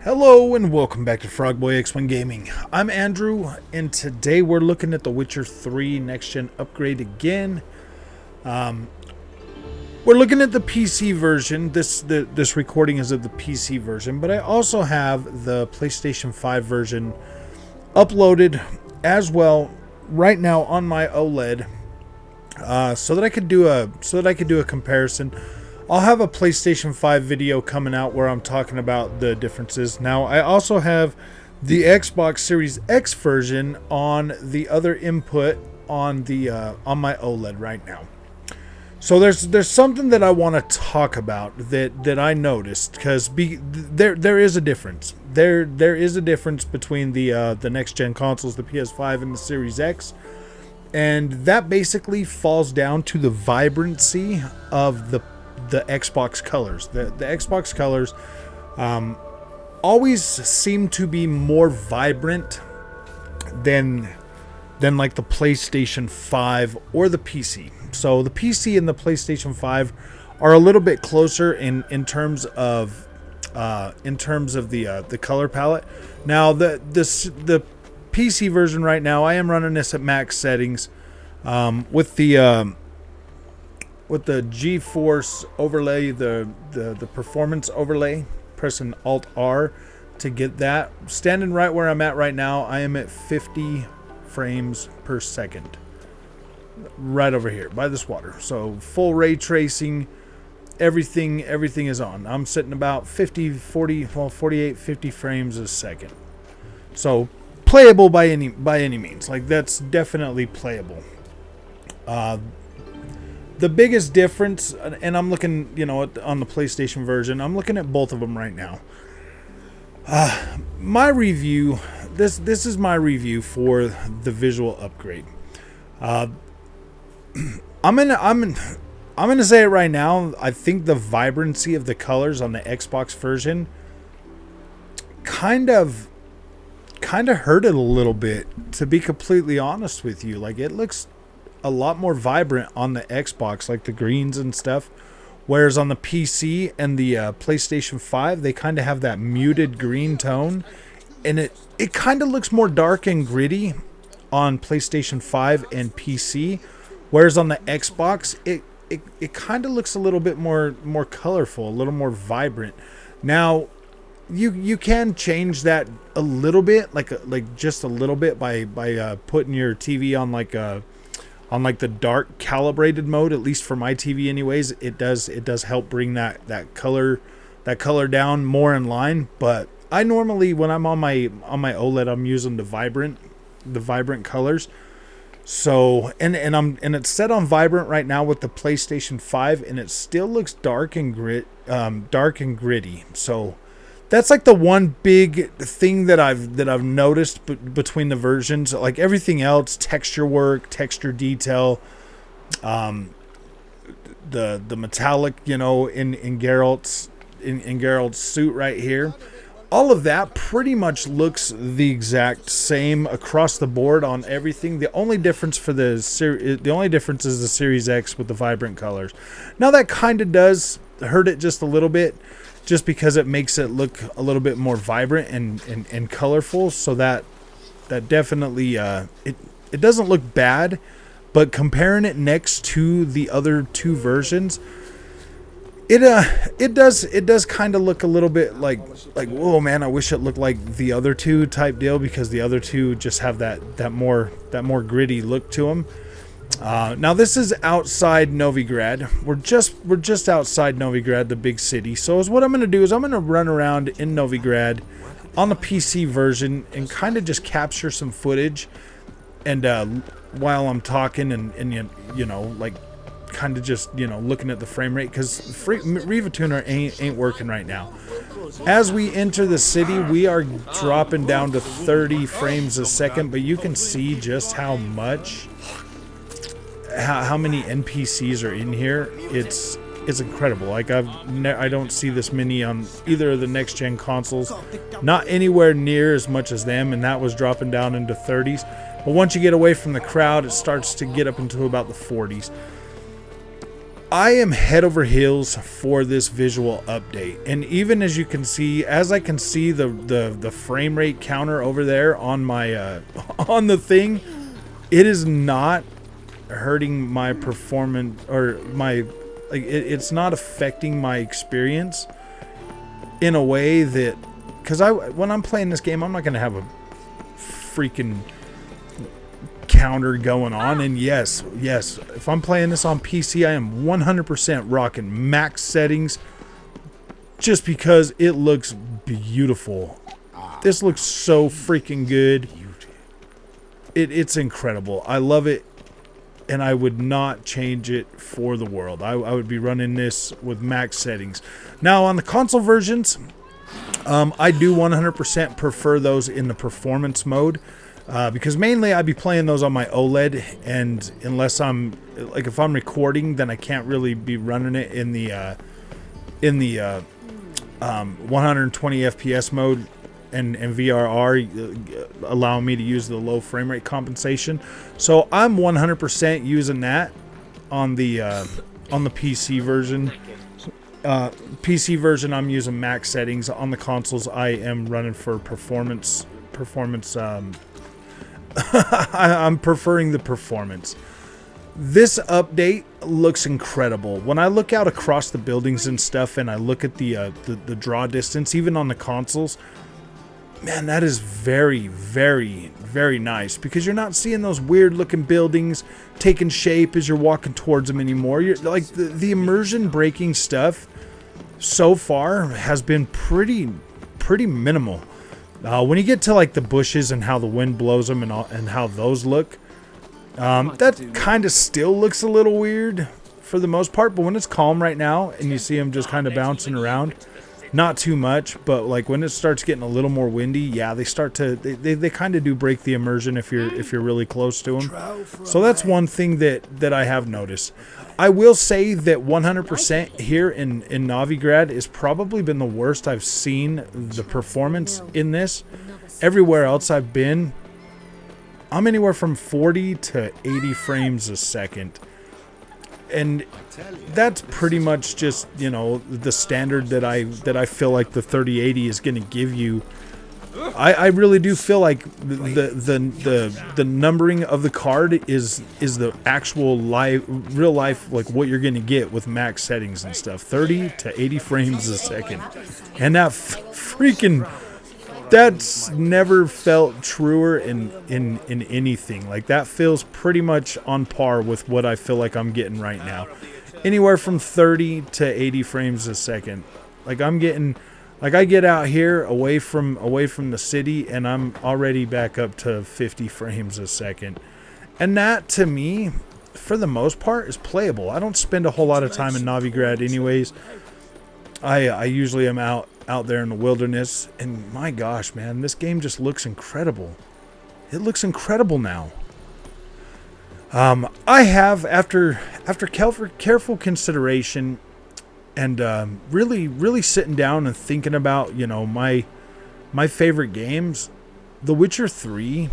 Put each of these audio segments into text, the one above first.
Hello and welcome back to Frogboy X1 Gaming. I'm Andrew, and today we're looking at the Witcher 3 Next Gen upgrade again. We're looking at the PC version. This recording is of the PC version, but I also have the PlayStation 5 version uploaded as well right now on my OLED, so that I could do a comparison. I'll have a PlayStation 5 video coming out where I'm talking about the differences. Now, I also have the Xbox Series X version on the other input on the on my OLED right now. So there's something that I want to talk about that I noticed, because there is a difference. There is a difference between the next gen consoles, the PS5 and the Series X. And that basically falls down to the vibrancy of the Xbox colors. The Xbox colors always seem to be more vibrant than like the PlayStation 5 or the PC. So the PC and the PlayStation 5 are a little bit closer in terms of the color palette. Now the PC version right now, I am running this at max settings with the GeForce overlay, the performance overlay. Pressing Alt R to get that. Standing right where I'm at right now, I am at 50 frames per second. Right over here by this water. So full ray tracing, everything is on. I'm sitting about 48, 50 frames a second. So playable by any means. Like, that's definitely playable. The biggest difference, and I'm looking, on the PlayStation version, I'm looking at both of them right now. My review, this is my review for the visual upgrade. I'm gonna say it right now. I think the vibrancy of the colors on the Xbox version kind of hurt it a little bit, to be completely honest with you. Like, it looks a lot more vibrant on the Xbox, like the greens and stuff, whereas on the PC and the PlayStation 5, they kind of have that muted green tone, and it kind of looks more dark and gritty on PlayStation 5 and PC, whereas on the Xbox it kind of looks a little bit more colorful, a little more vibrant. Now you can change that a little bit, like just a little bit, by putting your TV on like the dark calibrated mode. At least for my TV anyways, it does help bring that color down more in line. But I normally, when I'm on my OLED, I'm using the vibrant colors. So and it's set on vibrant right now with the PlayStation 5, and it still looks dark and gritty. So that's like the one big thing that I've noticed between the versions. Like, everything else, texture work, texture detail, the metallic, in Geralt's suit right here, all of that pretty much looks the exact same across the board on everything. The only difference is the Series X with the vibrant colors. Now, that kind of does hurt it just a little bit, just because it makes it look a little bit more vibrant and colorful. So that definitely it doesn't look bad, but comparing it next to the other two versions, it does kind of look a little bit like whoa, man, I wish it looked like the other two type deal, because the other two just have that more gritty look to them. Now, this is outside Novigrad. We're just outside Novigrad, the big city. So what I'm going to do is I'm going to run around in Novigrad on the PC version and kind of just capture some footage, and while I'm talking and like kind of just looking at the frame rate, because Riva Tuner ain't working right now. As we enter the city, we are dropping down to 30 frames a second, but you can see just how many NPCs are in here. It's incredible. Like, I don't see this many on either of the next gen consoles, not anywhere near as much as them, and that was dropping down into 30s. But once you get away from the crowd, it starts to get up into about the 40s. I am head over heels for this visual update, and even as you can see, as I can see the frame rate counter over there on my on the thing, it is not hurting my performance or my it's not affecting my experience in a way that, because when I'm playing this game, I'm not going to have a freaking counter going on. And yes, if I'm playing this on PC, I am 100% rocking max settings just because it looks beautiful. This looks so freaking good. It's incredible. I love it, and I would not change it for the world. I would be running this with max settings. Now on the console versions, I do 100% prefer those in the performance mode. Because mainly I'd be playing those on my OLED, and unless I'm like, if I'm recording, then I can't really be running it in the 120 FPS mode and VRR, allowing me to use the low frame rate compensation. So I'm 100% using that on the PC version. PC version, I'm using max settings. On the consoles, I am running for performance. I'm preferring the performance. This update looks incredible. When I look out across the buildings and stuff, and I look at the draw distance, even on the consoles, man, that is very, very, very nice, because you're not seeing those weird looking buildings taking shape as you're walking towards them anymore. You're like, the immersion breaking stuff so far has been pretty minimal. When you get to like the bushes and how the wind blows them and how those look, that kind of still looks a little weird for the most part. But when it's calm right now and you see them just kind of bouncing around, not too much. But like when it starts getting a little more windy, yeah, they start to they kind of do break the immersion if you're really close to them. So that's one thing that I have noticed. I will say that 100% here in Novigrad has probably been the worst I've seen the performance in this. Everywhere else I've been, I'm anywhere from 40 to 80 frames a second. And that's pretty much just, you know, the standard that I feel like the 3080 is going to give you. I really do feel like the numbering of the card is the actual real life, like what you're going to get with max settings and stuff. 30 to 80 frames a second. And that that's never felt truer in anything. Like, that feels pretty much on par with what I feel like I'm getting right now. Anywhere from 30 to 80 frames a second. Like, I'm getting, like, I get out here away from the city and I'm already back up to 50 frames a second. And that, to me, for the most part, is playable. I don't spend a whole lot of time in Novigrad anyways. I usually am out there in the wilderness, and my gosh, man, this game just looks incredible. It looks incredible now. I have, after careful consideration and really sitting down and thinking about, you know, my favorite games, The Witcher 3,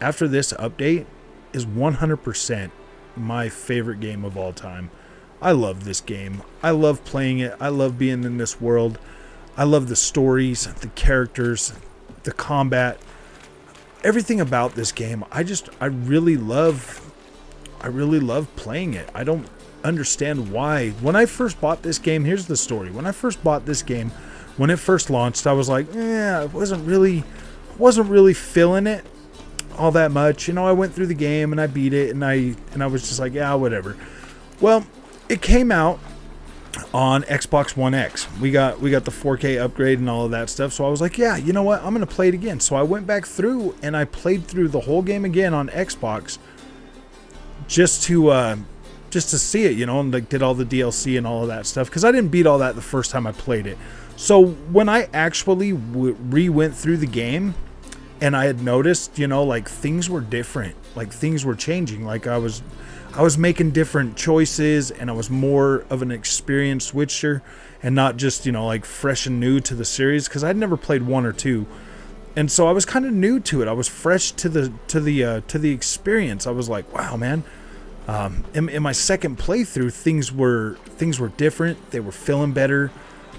after this update, is 100% my favorite game of all time. I love this game. I love playing it. I love being in this world. I love the stories, the characters, the combat, everything about this game. I really love playing it. I don't understand why. When I first bought this game, here's the story. When I first bought this game, when it first launched, I was like, I wasn't really feeling it all that much. You know, I went through the game and I beat it, and I was just like, yeah, whatever. Well, it came out on Xbox One X. We got the 4K upgrade and all of that stuff. So I was like, yeah, you know what? I'm going to play it again. So I went back through and I played through the whole game again on Xbox just to see it, you know, and like did all the DLC and all of that stuff, because I didn't beat all that the first time I played it. So when I actually went through the game and I had noticed, you know, like things were different, like things were changing, like I was making different choices, and I was more of an experienced Witcher and not just, you know, like fresh and new to the series, because I'd never played 1 or 2. And so I was kind of new to it. I was fresh to the experience. I was like, wow, man, In my second playthrough, things were different. They were feeling better.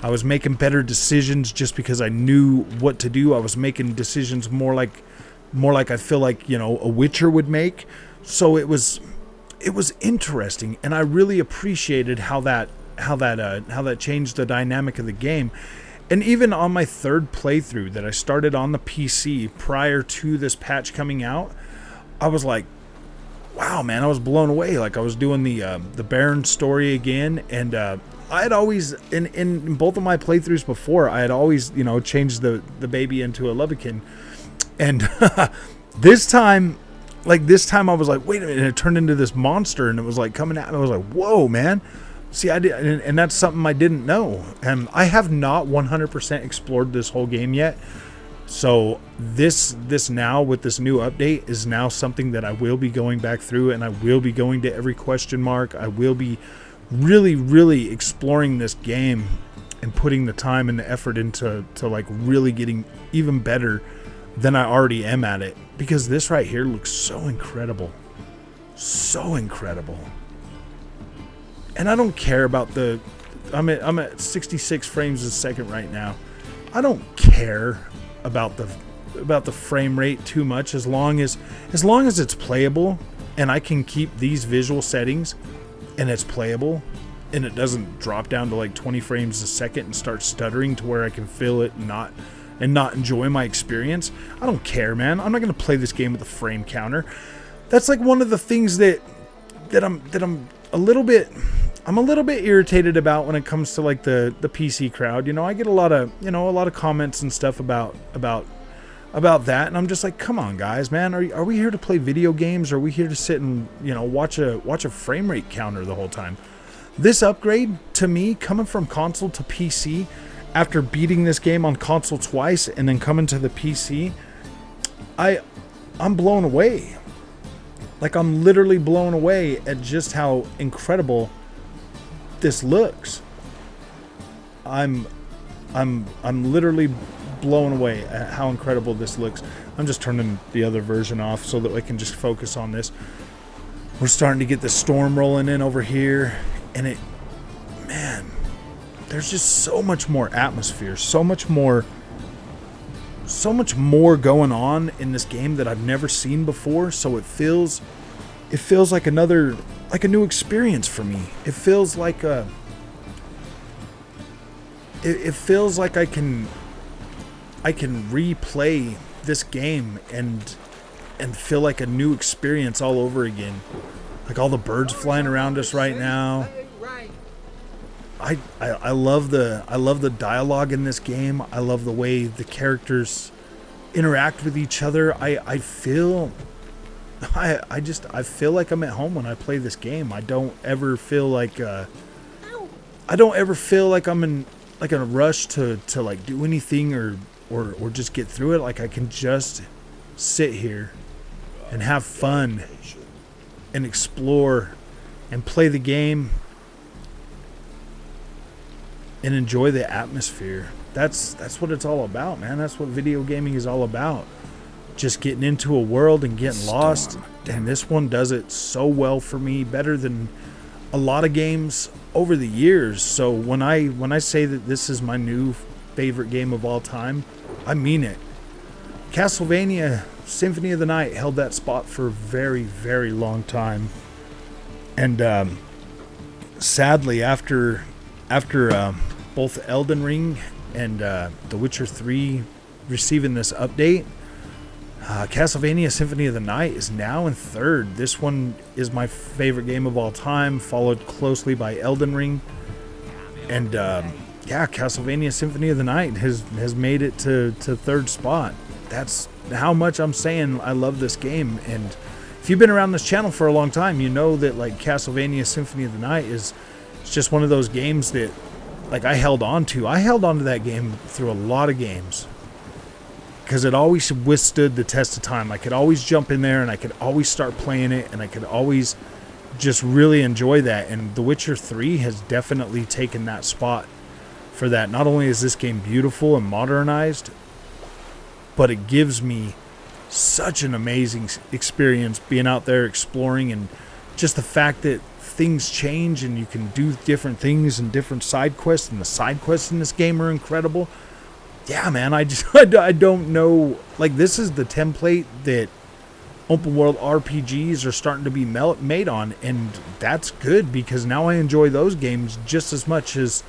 I was making better decisions just because I knew what to do. I was making decisions more like I feel like, a Witcher would make. So it was interesting, and I really appreciated how that changed the dynamic of the game. And even on my third playthrough that I started on the PC prior to this patch coming out, I was like, wow, man, I was blown away. Like, I was doing the Baron story again, and I had always, in both of my playthroughs before, I had always, changed the baby into a Lubbocken. And this time I was like, wait a minute, it turned into this monster, and it was like coming at me. I was like, whoa, man. See, I did, and that's something I didn't know. And I have not 100% explored this whole game yet. So this now with this new update is now something that I will be going back through, and I will be going to every question mark. I will be really, really exploring this game and putting the time and the effort into like really getting even better than I already am at it, because this right here looks so incredible. So incredible. And I don't care about I'm at 66 frames a second right now. I don't care about the frame rate too much, as long as it's playable and I can keep these visual settings and it's playable and it doesn't drop down to like 20 frames a second and start stuttering to where I can feel it and not enjoy my experience. I don't care, man. I'm not going to play this game with a frame counter. That's like one of the things that I'm a little bit irritated about when it comes to like the PC crowd. I get a lot of comments and stuff about that, and I'm just like, come on, guys, man, are we here to play video games, or are we here to sit and watch a frame rate counter the whole time? This upgrade, to me, coming from console to PC, after beating this game on console twice and then coming to the PC, I'm blown away. Like, I'm literally blown away at just how incredible this looks. I'm literally blown away at how incredible this looks. I'm just turning the other version off so that I can just focus on this. We're starting to get the storm rolling in over here, and man, there's just so much more atmosphere, so much more going on in this game that I've never seen before. So it feels like a new experience for me. It feels like I can replay this game and feel like a new experience all over again. Like all the birds flying around us right now. I love the dialogue in this game. I love the way the characters interact with each other. I feel like I'm at home when I play this game. I don't ever feel like I'm in like a rush to like do anything or just get through it. Like, I can just sit here and have fun and explore and play the game and enjoy the atmosphere. That's what it's all about, man. That's what video gaming is all about. Just getting into a world and getting lost. And this one does it so well for me, better than a lot of games over the years. So when I say that this is my new favorite game of all time, I mean it. Castlevania Symphony of the Night held that spot for a very, very long time. And sadly, after both Elden Ring and The Witcher 3 receiving this update, Castlevania Symphony of the Night is now in third. This one is my favorite game of all time, followed closely by Elden Ring. And Castlevania Symphony of the Night has made it to third spot. That's how much I'm saying I love this game. And if you've been around this channel for a long time, you know that like Castlevania Symphony of the Night is just one of those games that like I held on to. I held on to that game through a lot of games because it always withstood the test of time. I could always jump in there and I could always start playing it, and I could always just really enjoy that. And The Witcher 3 has definitely taken that spot for that. Not only is this game beautiful and modernized, but it gives me such an amazing experience being out there exploring and just the fact that things change and you can do different things and different side quests, and the side quests in this game are incredible. Yeah, man, I don't know. Like, this is the template that open world RPGs are starting to be made on, and that's good, because now I enjoy those games just as much as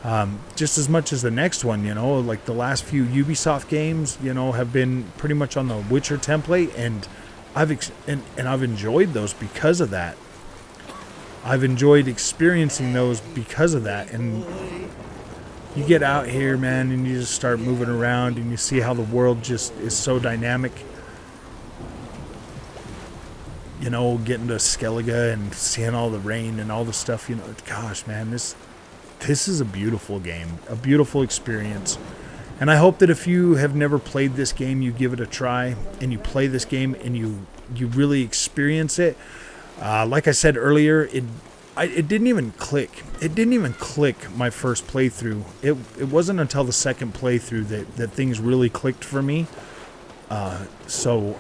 the next one. You know, like the last few Ubisoft games, you know, have been pretty much on the Witcher template, and I've enjoyed those because of that. I've enjoyed experiencing those because of that. And you get out here, man, and you just start moving around, and you see how the world just is so dynamic. You know, getting to Skellige and seeing all the rain and all the stuff, you know, gosh, man, this is a beautiful game, a beautiful experience. And I hope that if you have never played this game, you give it a try, and you play this game, and you really experience it. Like I said earlier, it didn't even click. It didn't even click my first playthrough. It wasn't until the second playthrough that things really clicked for me. So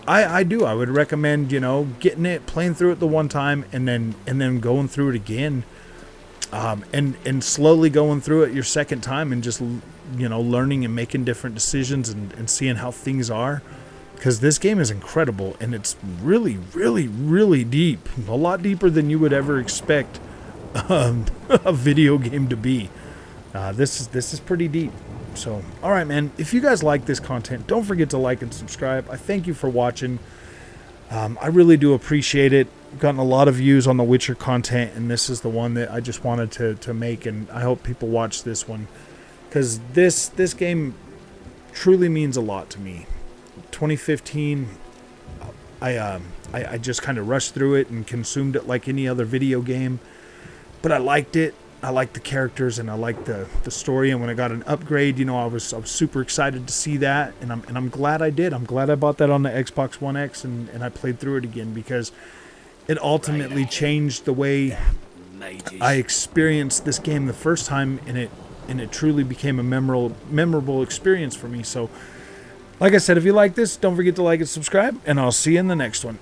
I would recommend, you know, getting it, playing through it the one time, and then going through it again, and slowly going through it your second time, and just, you know, learning and making different decisions, and seeing how things are. Because this game is incredible, and it's really, really, really deep. A lot deeper than you would ever expect a video game to be. This is pretty deep. So, all right, man. If you guys like this content, don't forget to like and subscribe. I thank you for watching. I really do appreciate it. I've gotten a lot of views on the Witcher content, and this is the one that I just wanted to make, and I hope people watch this one, because this game truly means a lot to me. 2015, I just kind of rushed through it and consumed it like any other video game, but I liked it. I liked the characters, and I liked the story. And when I got an upgrade, you know, I was super excited to see that, and I'm glad I did. I'm glad I bought that on the Xbox One X, and I played through it again, because it ultimately changed the way I experienced this game the first time, and it truly became a memorable experience for me. So, like I said, if you like this, don't forget to like and subscribe, and I'll see you in the next one.